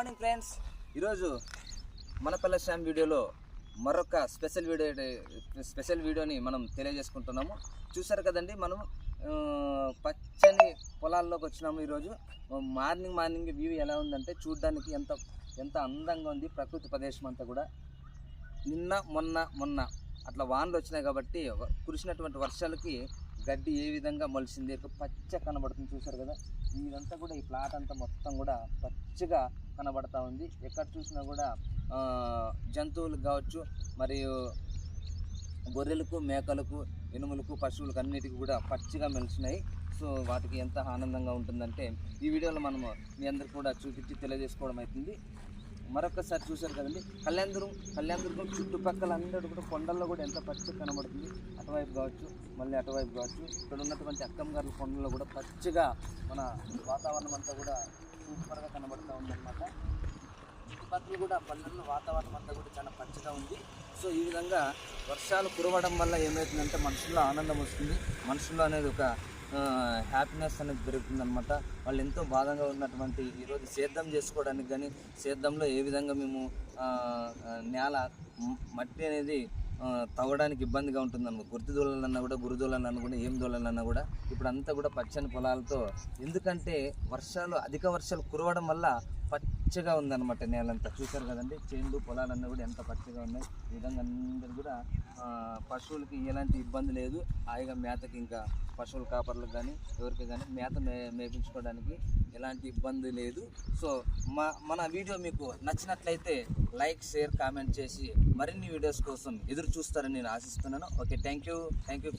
Morning friends, ఈరోజు మనపల్లె శ్యామ్ వీడియోలో మరొక స్పెషల్ వీడియోని మనం తెలియజేసుకుంటున్నాము. చూసారు కదండి, మనం పచ్చని పొలాల్లోకి వచ్చినాము. ఈరోజు మార్నింగ్ వ్యూ ఎలా ఉందంటే చూడడానికి ఎంత అందంగా ఉంది ప్రకృతి ప్రదేశం అంతా కూడా. నిన్న మొన్న అట్లా వానలు వచ్చినాయి కాబట్టి కురిసినటువంటి వర్షాలకి గడ్డి ఏ విధంగా మొలిసింది, పచ్చ కనబడుతుంది. చూసారు కదా, ఇదంతా కూడా ఈ ప్లాట్ అంతా మొత్తం కూడా పచ్చగా కనబడతా ఉంది. ఎక్కడ చూసినా కూడా జంతువులకు కావచ్చు, మరియు గొర్రెలకు, మేకలకు, ఎనుములకు, పశువులకు అన్నిటికీ కూడా పచ్చిగా మెలిసినాయి. సో వాటికి ఎంత ఆనందంగా ఉంటుందంటే ఈ వీడియోలో మనము మీ అందరికి కూడా చూపించి తెలియజేసుకోవడం అవుతుంది. మరొకసారి చూశారు కదండి, కళ్యాణదుర్గం చుట్టుపక్కల అందరూ కూడా కొండల్లో కూడా ఎంత పచ్చగా కనబడుతుంది. అటువైపు కావచ్చు, మళ్ళీ అటువైపు కావచ్చు, ఇక్కడ ఉన్నటువంటి అక్కంగారుల కొండల్లో కూడా పచ్చగా మన వాతావరణం అంతా కూడా సూపర్గా కనబడుతూ ఉందన్నమాట. చుట్టుపక్కల కూడా పల్లెల్లో వాతావరణం అంతా కూడా చాలా పచ్చగా ఉంది. సో ఈ విధంగా వర్షాలు కురవడం వల్ల ఏమవుతుందంటే మనుషుల్లో ఆనందం వస్తుంది, మనుషుల్లో అనేది ఒక హ్యాపీనెస్ అనేది పెరుగుతుంది అనమాట. వాళ్ళు ఎంతో బాధగా ఉన్నటువంటి ఈరోజు సేద్యం చేసుకోవడానికి కానీ, సేద్యంలో ఏ విధంగా మేము నేల మట్టి అనేది తవ్వడానికి ఇబ్బందిగా ఉంటుందన్నమాట. గుర్తు దూలాలన్నా కూడా, గురు దూలాలన్నా కూడా, ఏం దూలాలన్నా కూడా ఇప్పుడు అంతా కూడా పచ్చని పొలాలతో. ఎందుకంటే అధిక వర్షాలు కురవడం వల్ల పచ్చగా ఉందన్నమాట నేలంతా. చూసారు కదండి, చేనులు పొలాలన్నీ కూడా ఎంత పచ్చగా ఉన్నాయి. ఈ విధంగా అందరూ కూడా పశువులకి ఎలాంటి ఇబ్బంది లేదు. హాయిగా మేతకి, ఇంకా పశువుల కాపర్లకు కానీ ఎవరికి కానీ మేత మేపించుకోవడానికి ఎలాంటి ఇబ్బంది లేదు. సో మన వీడియో మీకు నచ్చినట్లయితే లైక్, షేర్, కామెంట్ చేసి మరిన్ని వీడియోస్ కోసం ఎదురు చూస్తారని నేను ఆశిస్తున్నాను. Okay, thank you.